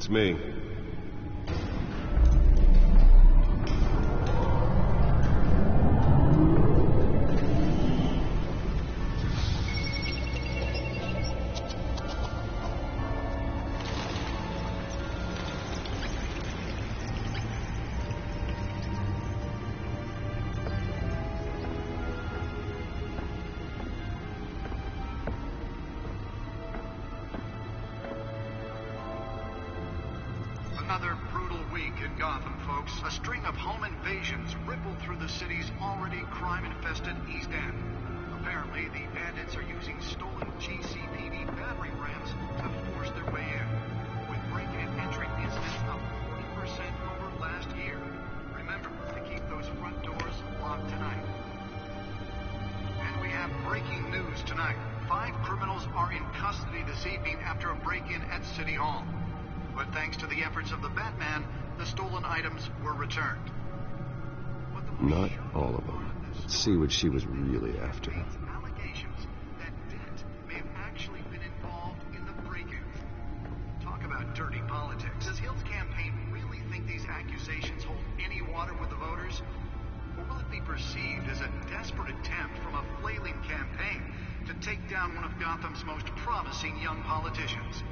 It's me. Another brutal week in Gotham, folks. A string of home invasions rippled through the city's already crime-infested East End. Apparently, the bandits are using stolen GCPD battering rams to force their way in, with break-in and entry incidents up 40% over last year. Remember to keep those front doors locked tonight. And we have breaking news tonight. 5 criminals are in custody this evening after a break-in at City Hall. But thanks to the efforts of the Batman, the stolen items were returned. Not all of them. Let's see what she was really after. Allegations that Dent may have actually been involved in the break-ins. Talk about dirty politics. Does Hill's campaign really think these accusations hold any water with the voters? Or will it be perceived as a desperate attempt from a flailing campaign to take down one of Gotham's most promising young politicians?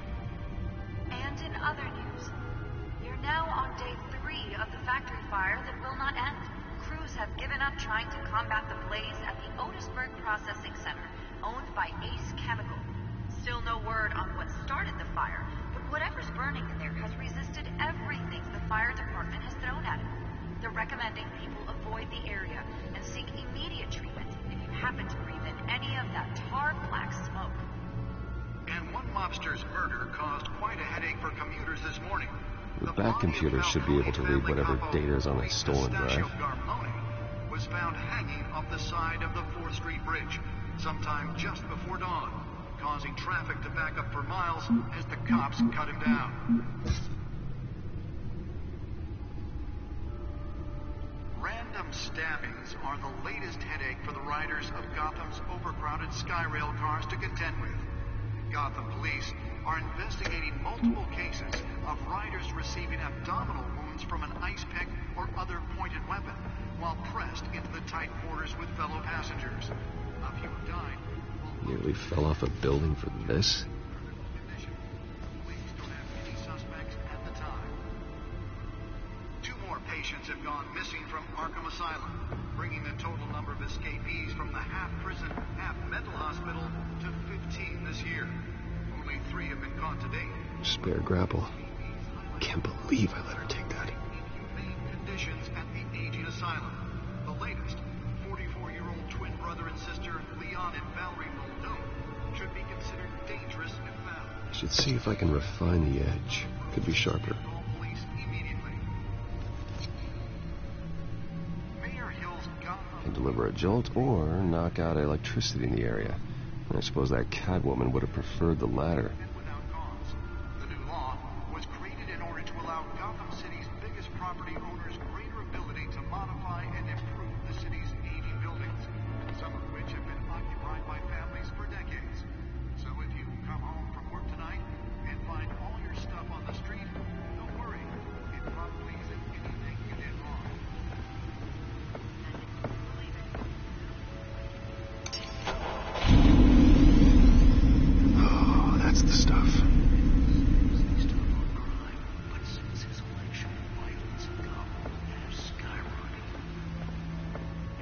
And in other news, we are now on day 3 of the factory fire that will not end. Crews have given up trying to combat the blaze at the Otisburg Processing Center, owned by Ace Chemical. Still no word on what started the fire, but whatever's burning in there has resisted everything the fire department has thrown at it. They're recommending people avoid the area and seek immediate treatment if you happen to breathe in any of that tar black smoke. And one mobster's murder caused quite a headache for commuters this morning. The back computer should be able to read whatever data is on a stolen drive. Was found hanging off the side of the 4th Street Bridge sometime just before dawn, causing traffic to back up for miles as the cops cut him down. Random stabbings are the latest headache for the riders of Gotham's overcrowded Skyrail cars to contend with. Gotham police are investigating multiple cases of riders receiving abdominal wounds from an ice pick or other pointed weapon while pressed into the tight quarters with fellow passengers. A few have died. Nearly fell off a building for this? Police don't have any suspects at the time. 2 more patients have gone missing from Arkham Asylum, bringing the total number of escapees from the half-prison, half-mental hospital to 15 this year. Only 3 have been caught to date. Spare grapple. Can't believe I let her take that. Inhumane conditions at the aging asylum. The latest, 44-year-old twin brother and sister Leon and Valerie Muldoon should be considered dangerous if found. I should see if I can refine the edge. Could be sharper. Call police immediately. Mayor Hill's Gotham Can deliver a jolt or knock out electricity in the area. I suppose that Catwoman would have preferred the latter. without cause. The new law was created in order to allow Gotham City's biggest property owners greater ability to modify and improve the city's aging buildings, some of which have been occupied by families for decades. So if you come home from work tonight and find all your stuff on the street, don't worry. It probably isn't anything you did wrong. Oh, that's the stuff. But since his election, violence in Gotham has skyrocketed.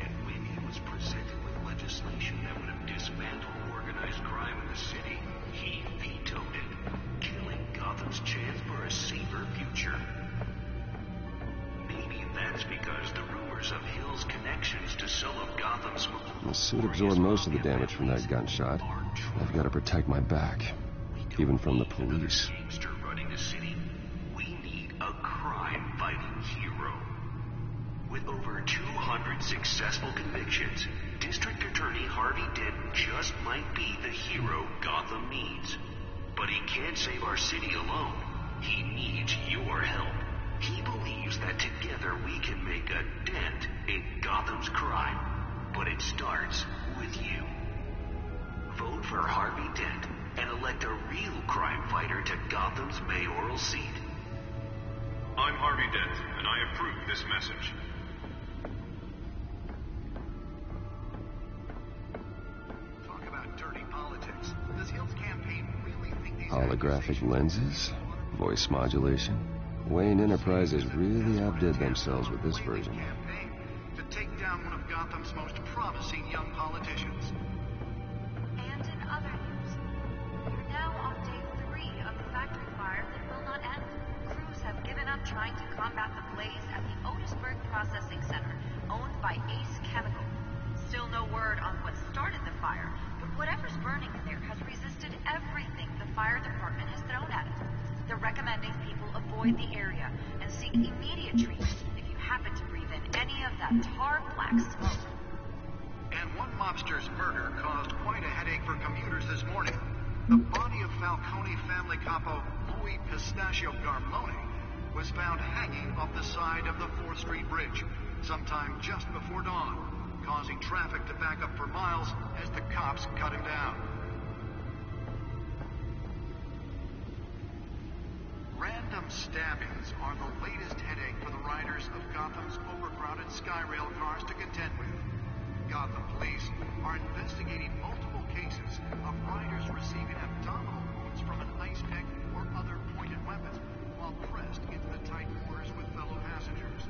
And when he was presented with legislation that would have dismantled organized crime in the city, he vetoed it, killing Gotham's chance for a safer future. Maybe that's because the rumors of Hill's connections to some of Gotham's The suit absorbed most of the damage from that gunshot. I've got to protect my back, even from the police. Gangster running the city. We need a crime-fighting hero. With over 200 successful convictions, District Attorney Harvey Dent just might be the hero Gotham needs. But he can't save our city alone. He needs your help. He believes that together we can make a dent in Gotham's crime. But it starts with you. Vote for Harvey Dent and elect a real crime fighter to Gotham's mayoral seat. Harvey Dent, and I approve this message. Talk about dirty politics. Does Hill's campaign really think these Holographic lenses? Voice modulation? Wayne Enterprises really outdid themselves with this version. Campaign to take down one of Gotham's most promising young politicians. And in other news, we're now on day 3 of the factory fire that will not end. Crews have given up trying to combat the blaze at the Otisburg Processing Center, owned by Ace Chemical. Still no word on what started the fire, but whatever's burning in there has resisted everything the fire department has thrown at it. They're recommending people avoid the area and seek immediate treatment if you happen to breathe in any of that tar black smoke. And one mobster's murder caused quite a headache for commuters this morning. The body of Falcone family capo Louis Pistachio Garmone was found hanging off the side of the 4th Street Bridge sometime just before dawn, causing traffic to back up for miles as the cops cut him down. Random stabbings are the latest headache for the riders of Gotham's overcrowded Skyrail cars to contend with. Gotham police are investigating multiple cases of riders receiving abdominal wounds from an ice pick or other pointed weapons while pressed into the tight quarters with fellow passengers.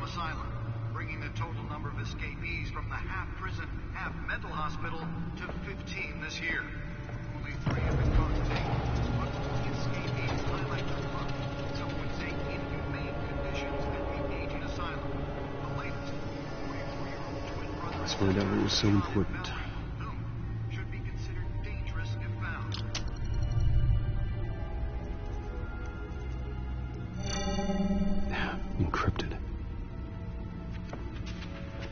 Asylum, bringing the total number of escapees from the half-prison, half-mental hospital to 15 this year. Only 3 have been caught to date, but the escapees highlight the rough, some would say inhumane conditions at the aging asylum. The latest, 43-year-old twin brother... Let's find out what was so important. Should be considered dangerous if found. Encrypted.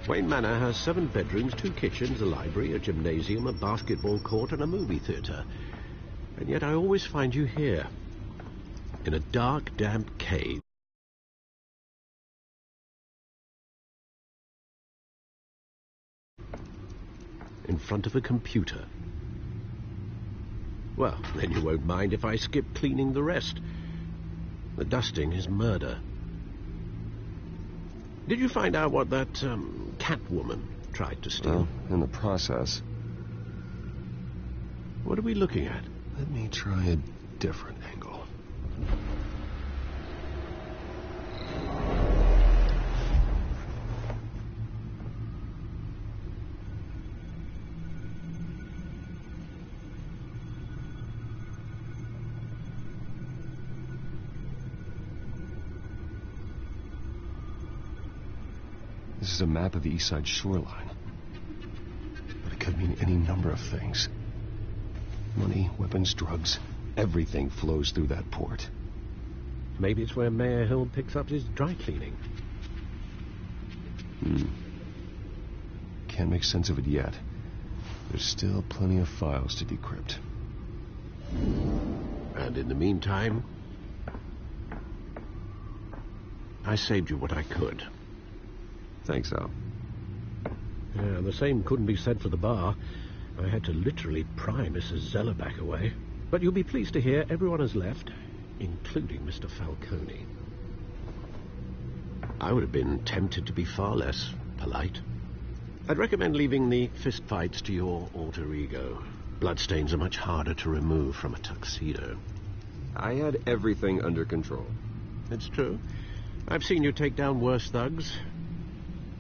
Wayne Manor has 7 bedrooms, 2 kitchens, a library, a gymnasium, a basketball court, and a movie theatre. And yet I always find you here, in a dark, damp cave. In front of a computer. Well, then you won't mind if I skip cleaning the rest. The dusting is murder. Did you find out what that, Catwoman tried to steal? Well, in the process. What are we looking at? Let me try a different angle. This is a map of the East Side shoreline. But it could mean any number of things. Money, weapons, drugs, everything flows through that port. Maybe it's where Mayor Hill picks up his dry cleaning. Can't make sense of it yet. There's still plenty of files to decrypt. And in the meantime, I saved you what I could. Thanks, Al. Yeah, the same couldn't be said for the bar. I had to literally pry Mrs. Zellerback away. But you'll be pleased to hear everyone has left, including Mr. Falcone. I would have been tempted to be far less polite. I'd recommend leaving the fistfights to your alter ego. Bloodstains are much harder to remove from a tuxedo. I had everything under control. It's true. I've seen you take down worse thugs.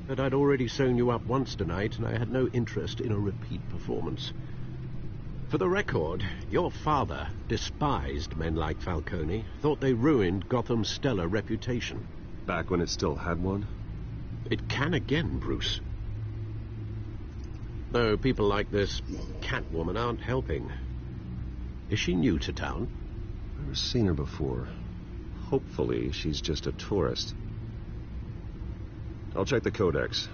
But I'd already sewn you up once tonight, and I had no interest in a repeat performance. For the record, your father despised men like Falcone, thought they ruined Gotham's stellar reputation. Back when it still had one? It can again, Bruce. Though people like this Catwoman aren't helping. Is she new to town? Never seen her before. Hopefully, she's just a tourist. I'll check the codex.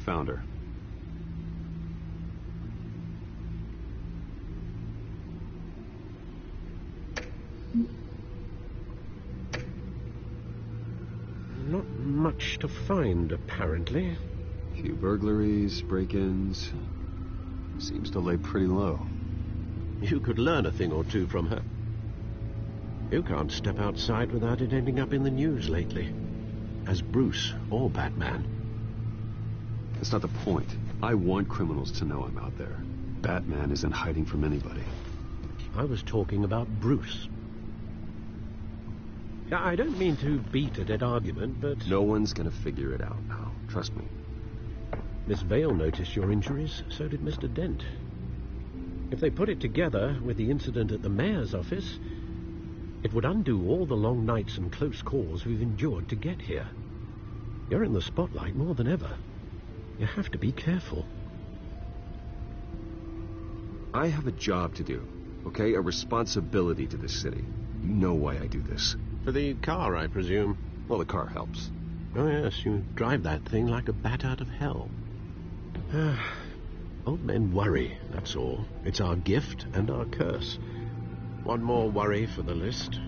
Found her. Not much to find, apparently. Few burglaries, break-ins. Seems to lay pretty low. You could learn a thing or two from her. You can't step outside without it ending up in the news lately. As Bruce or Batman. That's not the point. I want criminals to know I'm out there. Batman isn't hiding from anybody. I was talking about Bruce. I don't mean to beat a dead argument, but... No one's gonna figure it out now. Trust me. Miss Vale noticed your injuries, so did Mr. Dent. If they put it together with the incident at the mayor's office, it would undo all the long nights and close calls we've endured to get here. You're in the spotlight more than ever. You have to be careful. I have a job to do, okay? A responsibility to this city. You know why I do this. For the car, I presume. Well, the car helps. Oh, yes, you drive that thing like a bat out of hell. Old men worry, that's all. It's our gift and our curse. One more worry for the list.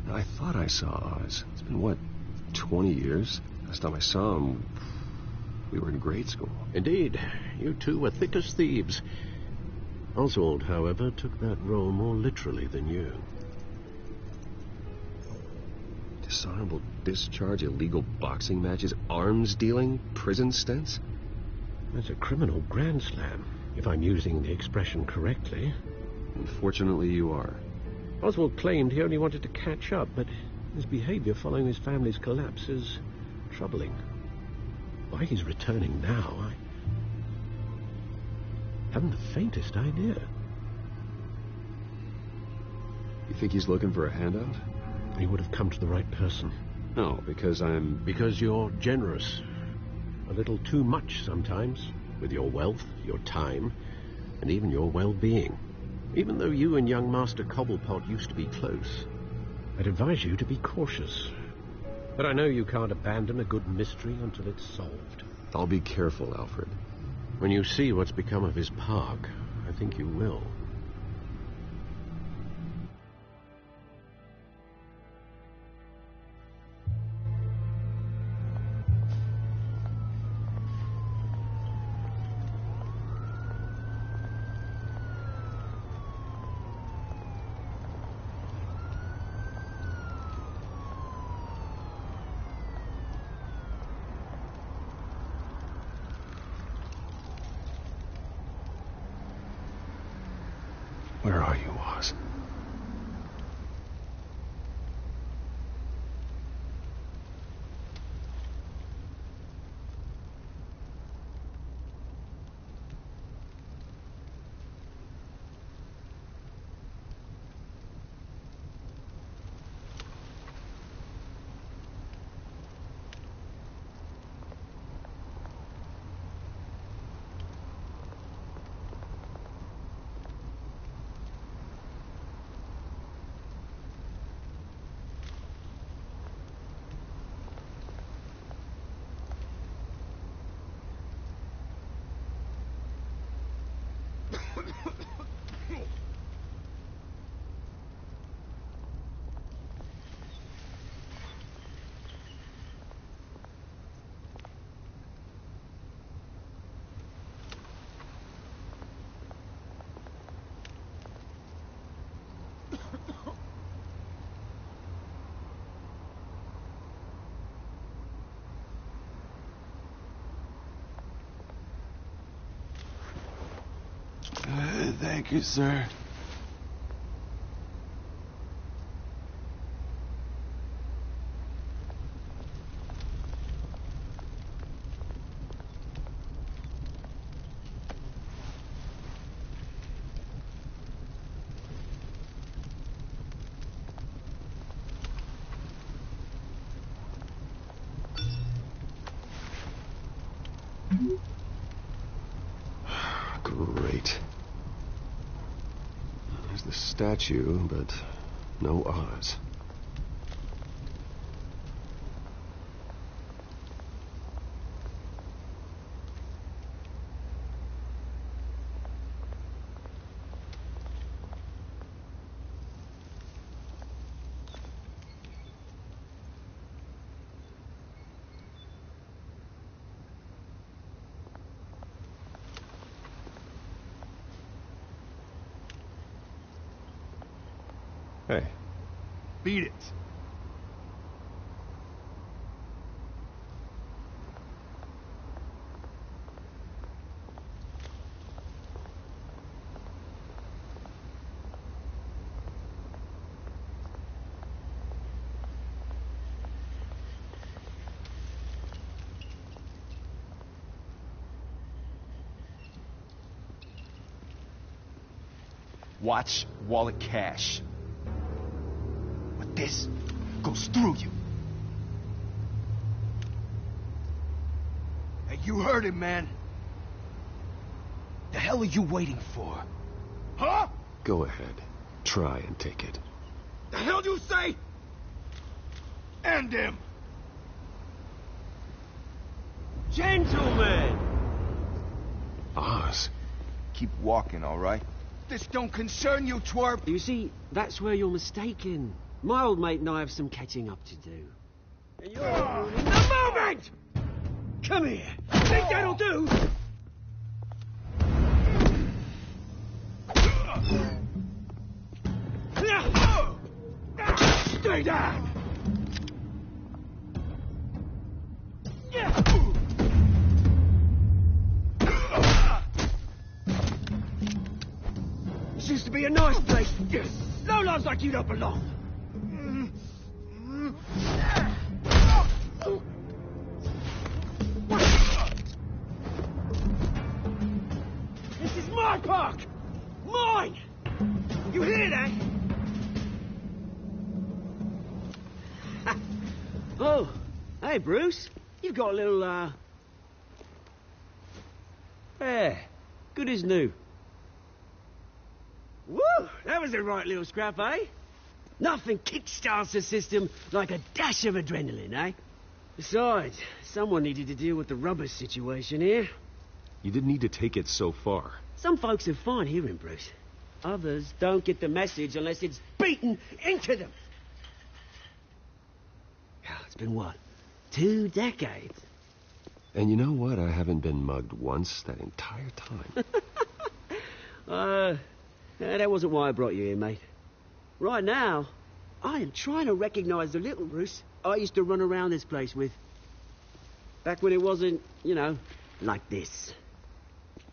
I thought I saw Oz. It's been, what, 20 years? Last time I saw him, we were in grade school. Indeed. You two were thick as thieves. Oswald, however, took that role more literally than you. Dishonorable discharge, illegal boxing matches, arms dealing, prison stints? That's a criminal grand slam, if I'm using the expression correctly. Unfortunately, you are. Oswald claimed he only wanted to catch up, but his behavior following his family's collapse is troubling. Why he's returning now, I haven't the faintest idea. You think he's looking for a handout? He would have come to the right person. No, because I'm... Because you're generous. A little too much sometimes, with your wealth, your time, and even your well-being. Even though you and young Master Cobblepot used to be close, I'd advise you to be cautious. But I know you can't abandon a good mystery until it's solved. I'll be careful, Alfred. When you see what's become of his park, I think you will. Where are you, Oz? Thank you, sir. Great. There's the statue, but no Oz. Hey. Beat it. Watch wallet cash. This goes through you. Hey, you heard him, man. The hell are you waiting for? Huh? Go ahead. Try and take it. The hell do you say? End him. Gentlemen! Oz. Keep walking, all right? This don't concern you, twerp. You see, that's where you're mistaken. My old mate and I have some catching up to do. And you're ruining the moment! Come here. Think that'll do? Stay down! This used to be a nice place. No lives like you don't belong. This is my park! Mine! You hear that? Oh, hey, Bruce. You've got a little, Yeah, good as new. Woo! That was a right little scrap, eh? Nothing kickstarts the system like a dash of adrenaline, eh? Besides, someone needed to deal with the rubber situation here. You didn't need to take it so far. Some folks are fine hearing, Bruce. Others don't get the message unless it's beaten into them. It's been, what, 2 decades? And you know what? I haven't been mugged once that entire time. That wasn't why I brought you here, mate. Right now, I am trying to recognize the little Bruce I used to run around this place with. Back when it wasn't, you know, like this.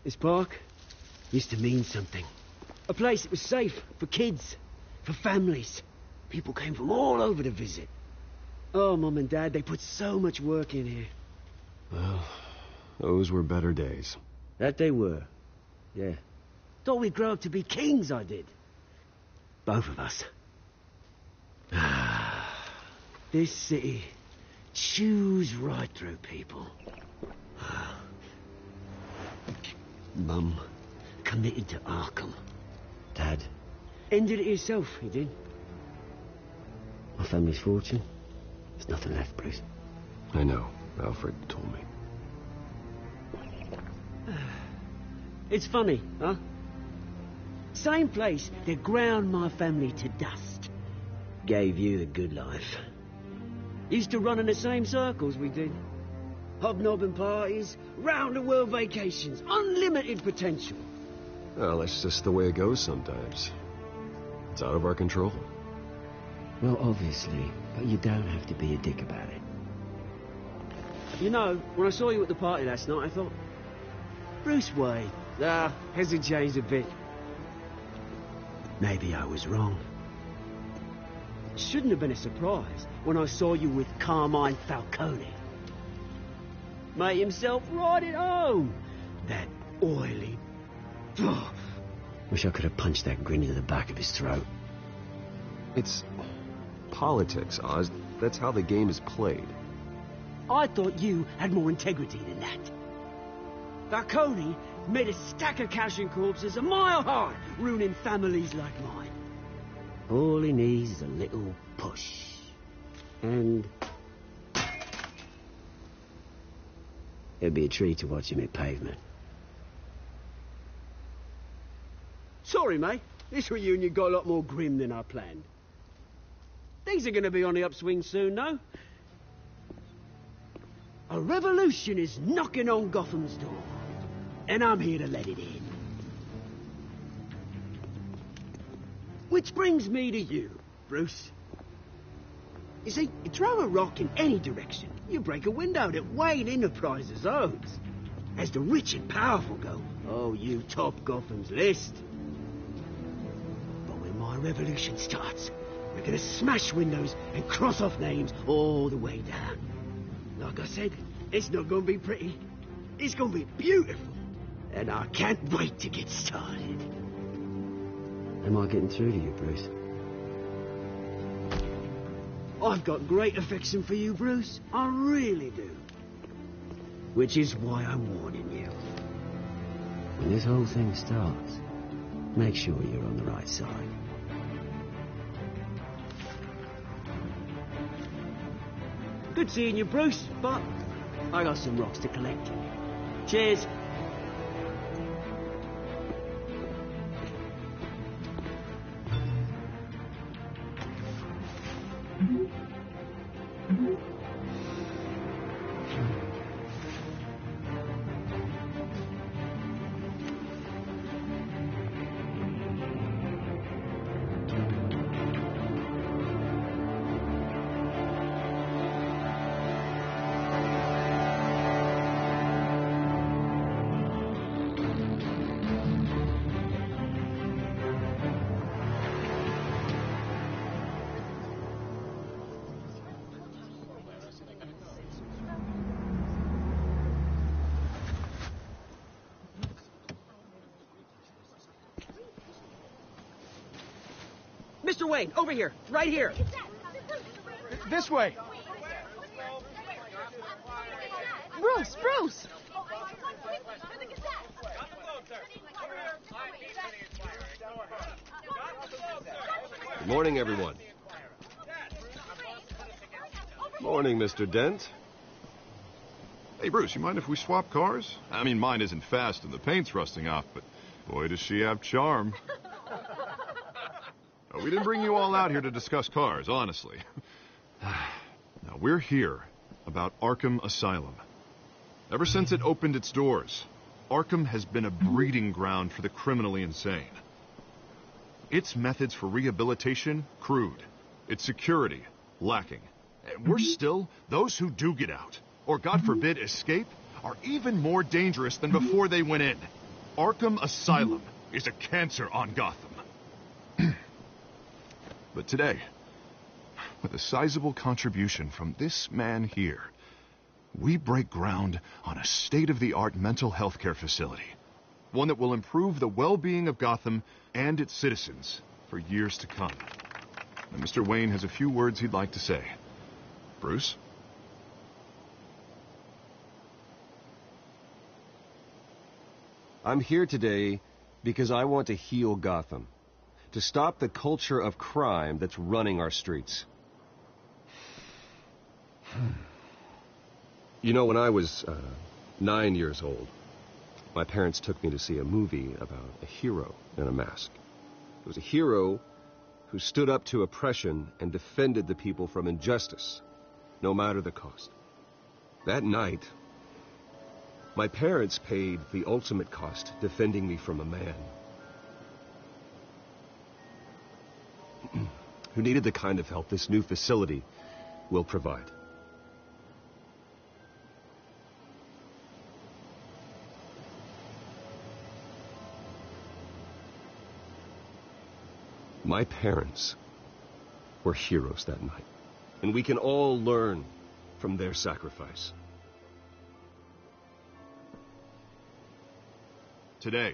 This park used to mean something. A place that was safe for kids, for families. People came from all over to visit. Oh, Mum and Dad, they put so much work in here. Well, those were better days. That they were. Yeah. Thought we'd grow up to be kings, I did. Both of us. This city chews right through people. Mum committed to Arkham. Dad ended it himself, he did. My family's fortune. There's nothing left, Bruce. I know. Alfred told me. It's funny, huh? Same place that ground my family to dust. Gave you the good life. Used to run in the same circles we did. Hobnobbing parties, round-the-world vacations, unlimited potential. Well, that's just the way it goes sometimes. It's out of our control. Well, obviously, but you don't have to be a dick about it. You know, when I saw you at the party last night, I thought, Bruce Wayne, hasn't changed a bit. maybe I was wrong. It shouldn't have been a surprise when I saw you with Carmine Falcone. Mate himself right at home. That oily... Oh, wish I could have punched that grin into the back of his throat. It's politics, Oz. That's how the game is played. I thought you had more integrity than that. Falcone made a stack of cashing corpses a mile high, ruining families like mine. All he needs is a little push. And... it'd be a treat to watch him hit pavement. Sorry, mate. This reunion got a lot more grim than I planned. Things are going to be on the upswing soon, though. A revolution is knocking on Gotham's door, and I'm here to let it in. Which brings me to you, Bruce. You see, you throw a rock in any direction, you break a window that Wayne Enterprises owns. As the rich and powerful go, oh, you top Gotham's list. But when my revolution starts, we're gonna smash windows and cross off names all the way down. Like I said, it's not gonna be pretty. It's gonna be beautiful. And I can't wait to get started. Am I getting through to you, Bruce? I've got great affection for you, Bruce. I really do. Which is why I'm warning you. When this whole thing starts, make sure you're on the right side. Good seeing you, Bruce, but I got some rocks to collect. Cheers. Mr. Wayne, over here. Right here. This way. Bruce, Bruce! Good morning, everyone. Morning, Mr. Dent. Hey, Bruce, you mind if we swap cars? I mean, mine isn't fast and the paint's rusting off, but boy, does she have charm. We didn't bring you all out here to discuss cars, honestly. Now, we're here about Arkham Asylum. Ever since it opened its doors, Arkham has been a breeding ground for the criminally insane. Its methods for rehabilitation, crude. Its security, lacking. And worse still, those who do get out, or God forbid escape, are even more dangerous than before they went in. Arkham Asylum is a cancer on Gotham. But today, with a sizable contribution from this man here, we break ground on a state-of-the-art mental health care facility. One that will improve the well-being of Gotham and its citizens for years to come. And Mr. Wayne has a few words he'd like to say. Bruce? I'm here today because I want to heal Gotham. To stop the culture of crime that's running our streets. You know, when I was 9 years old, my parents took me to see a movie about a hero in a mask. It was a hero who stood up to oppression and defended the people from injustice, no matter the cost. That night, my parents paid the ultimate cost defending me from a man who needed the kind of help this new facility will provide. My parents were heroes that night, and we can all learn from their sacrifice. Today,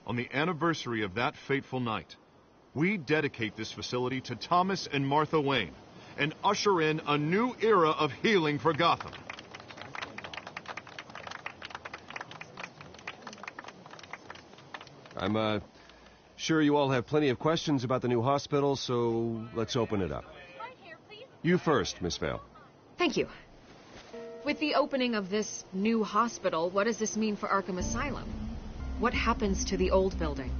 on the anniversary of that fateful night, we dedicate this facility to Thomas and Martha Wayne and usher in a new era of healing for Gotham. I'm sure you all have plenty of questions about the new hospital, so let's open it up. You first, Miss Vale. Thank you. With the opening of this new hospital, what does this mean for Arkham Asylum? What happens to the old building?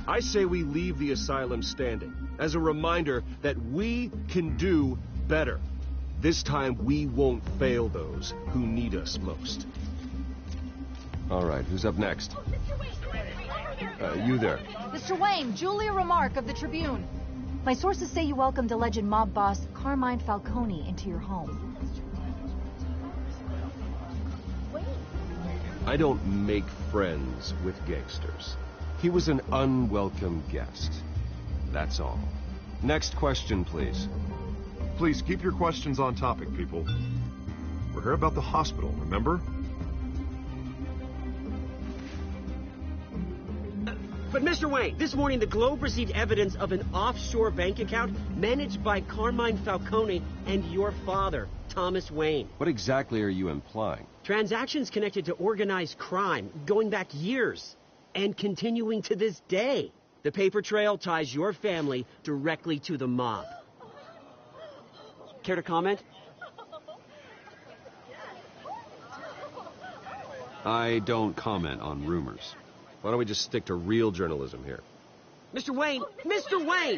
I say we leave the asylum standing as a reminder that we can do better. This time we won't fail those who need us most. All right, who's up next? You there. Mr. Wayne, Julia Remark of the Tribune. My sources say you welcomed alleged mob boss Carmine Falcone into your home. I don't make friends with gangsters. He was an unwelcome guest. That's all. Next question, please. Please keep your questions on topic, people. We're here about the hospital, remember? But Mr. Wayne, this morning the Globe received evidence of an offshore bank account managed by Carmine Falcone and your father, Thomas Wayne. What exactly are you implying? Transactions connected to organized crime going back years and continuing to this day. The paper trail ties your family directly to the mob. Care to comment? I don't comment on rumors. Why don't we just stick to real journalism here? Mr. Wayne,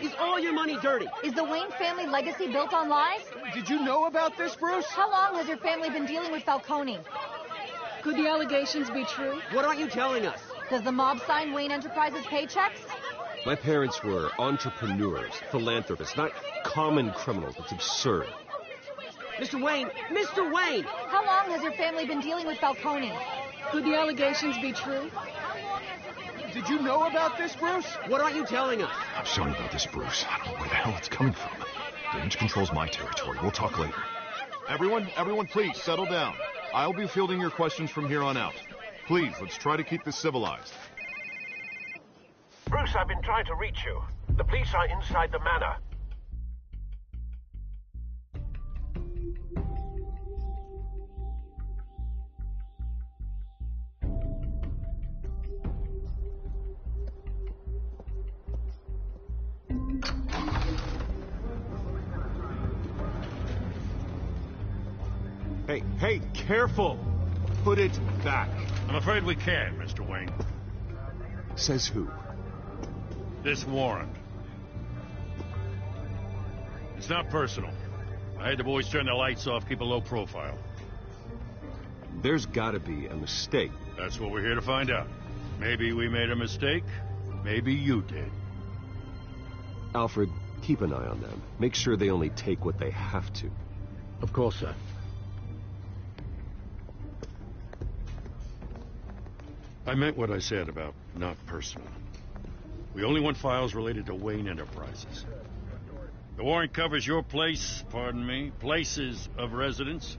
is all your money dirty? Is the Wayne family legacy built on lies? Did you know about this, Bruce? How long has your family been dealing with Falcone? Could the allegations be true? What aren't you telling us? Does the mob sign Wayne Enterprises paychecks? My parents were entrepreneurs, philanthropists, not common criminals. It's absurd. Mr. Wayne! How long has your family been dealing with Falcone? Could the allegations be true? Did you know about this, Bruce? What aren't you telling us? I'm sorry about this, Bruce. I don't know where the hell it's coming from. Damage control's my territory. We'll talk later. Everyone, please, settle down. I'll be fielding your questions from here on out. Please, let's try to keep this civilized. Bruce, I've been trying to reach you. The police are inside the manor. Hey, careful! Put it back. I'm afraid we can't, Mr. Wayne. Says who? This warrant. It's not personal. I had the boys turn the lights off, keep a low profile. There's gotta be a mistake. That's what we're here to find out. Maybe we made a mistake. Maybe you did. Alfred, keep an eye on them. Make sure they only take what they have to. Of course, sir. I meant what I said about not personal. We only want files related to Wayne Enterprises. The warrant covers your place, places of residence,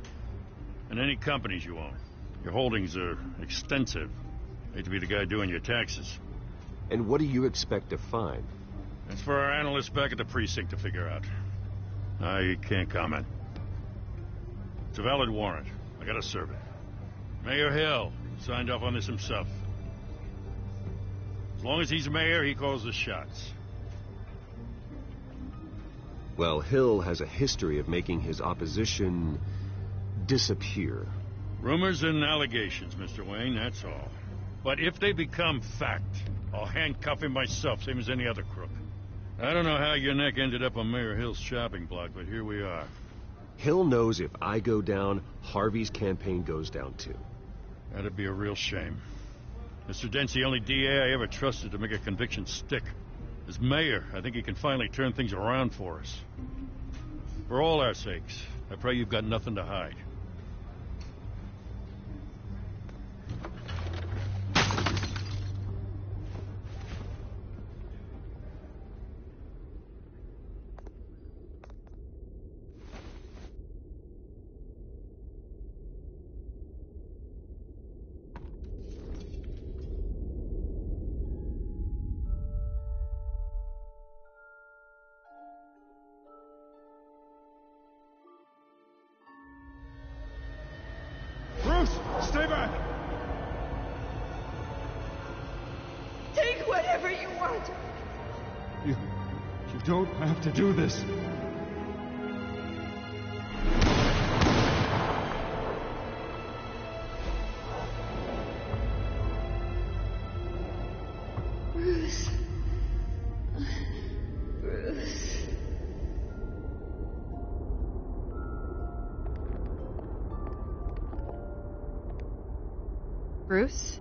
and any companies you own. Your holdings are extensive. Hate to be the guy doing your taxes. And what do you expect to find? That's for our analysts back at the precinct to figure out. I can't comment. It's a valid warrant. I gotta serve it. Mayor Hill signed off on this himself. As long as he's mayor, he calls the shots. Well, Hill has a history of making his opposition disappear. Rumors and allegations, Mr. Wayne, that's all. But if they become fact, I'll handcuff him myself, same as any other crook. I don't know how your neck ended up on Mayor Hill's shopping block, but here we are. Hill knows if I go down, Harvey's campaign goes down too. That'd be a real shame. Mr. Dent's the only DA I ever trusted to make a conviction stick. As mayor, I think he can finally turn things around for us. For all our sakes, I pray you've got nothing to hide. you want. You don't have to do this. Bruce. Bruce. Bruce?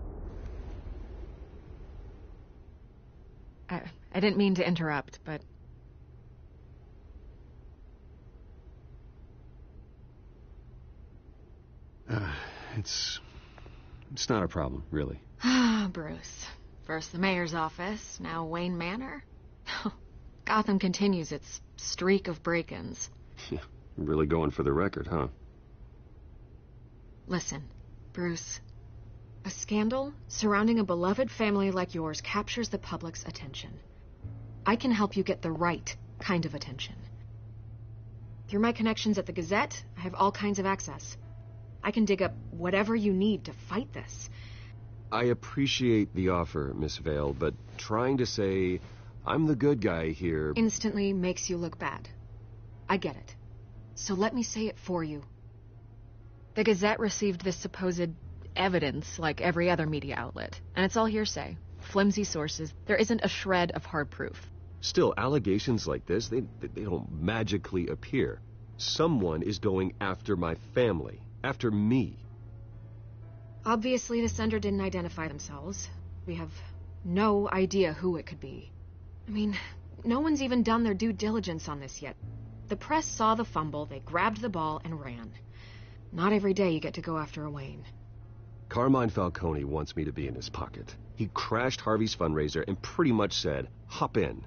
I didn't mean to interrupt, but... It's not a problem, really. Ah, Bruce. First the mayor's office, now Wayne Manor. Gotham continues its streak of break-ins. Yeah, really going for the record, huh? Listen, Bruce. A scandal surrounding a beloved family like yours captures the public's attention. I can help you get the right kind of attention. Through my connections at the Gazette, I have all kinds of access. I can dig up whatever you need to fight this. I appreciate the offer, Miss Vale, but trying to say I'm the good guy here... instantly makes you look bad. I get it. So let me say it for you. The Gazette received this supposed evidence like every other media outlet, and it's all hearsay. Flimsy sources. There isn't a shred of hard proof. Still, allegations like this, they don't magically appear. Someone is going after my family. After me. Obviously, the sender didn't identify themselves. We have no idea who it could be. I mean, no one's even done their due diligence on this yet. The press saw the fumble, they grabbed the ball and ran. Not every day you get to go after a Wayne. Carmine Falcone wants me to be in his pocket. He crashed Harvey's fundraiser and pretty much said, hop in.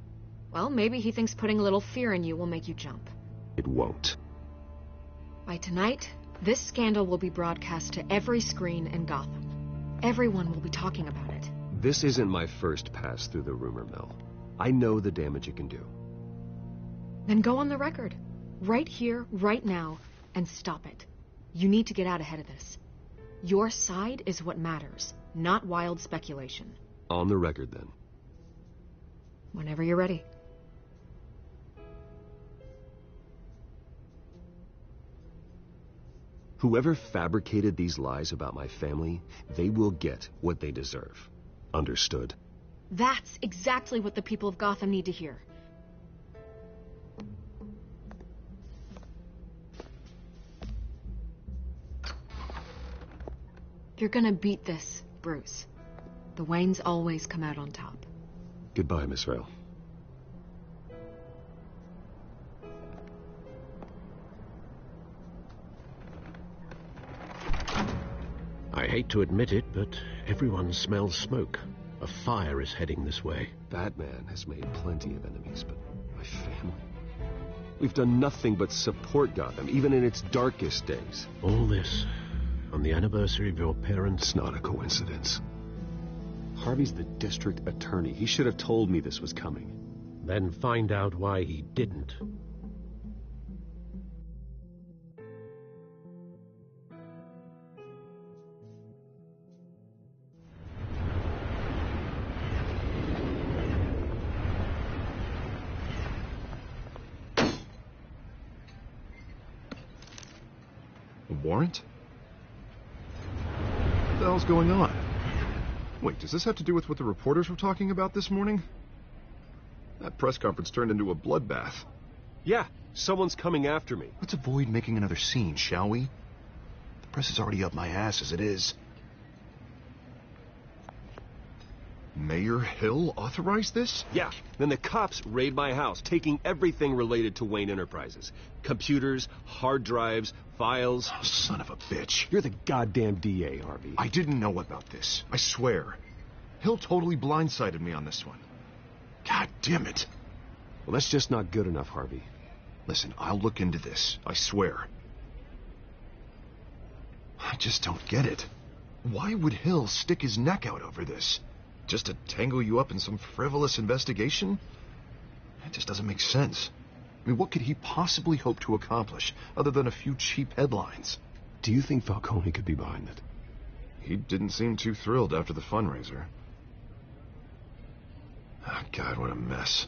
Well, maybe he thinks putting a little fear in you will make you jump. It won't. By tonight, this scandal will be broadcast to every screen in Gotham. Everyone will be talking about it. This isn't my first pass through the rumor mill. I know the damage it can do. Then go on the record. Right here, right now, and stop it. You need to get out ahead of this. Your side is what matters, not wild speculation. On the record, then. Whenever you're ready. Whoever fabricated these lies about my family, they will get what they deserve. Understood? That's exactly what the people of Gotham need to hear. You're gonna beat this, Bruce. The Waynes always come out on top. Goodbye, Miss Vale. I hate to admit it, but everyone smells smoke. A fire is heading this way. Batman has made plenty of enemies, but my family... We've done nothing but support Gotham, even in its darkest days. All this on the anniversary of your parents'... It's not a coincidence. Harvey's the district attorney. He should have told me this was coming. Then find out why he didn't. A warrant? What the hell's going on? Wait, does this have to do with what the reporters were talking about this morning? That press conference turned into a bloodbath. Yeah, someone's coming after me. Let's avoid making another scene, shall we? The press is already up my ass as it is. Mayor Hill authorized this? Yeah, then the cops raid my house, taking everything related to Wayne Enterprises. Computers, hard drives, files. Oh, son of a bitch. You're the goddamn DA, Harvey. I didn't know about this. I swear. Hill totally blindsided me on this one. God damn it. Well, that's just not good enough, Harvey. Listen, I'll look into this. I swear. I just don't get it. Why would Hill stick his neck out over this? Just to tangle you up in some frivolous investigation? That just doesn't make sense. I mean, what could he possibly hope to accomplish other than a few cheap headlines? Do you think Falcone could be behind it? He didn't seem too thrilled after the fundraiser. Oh, God, what a mess.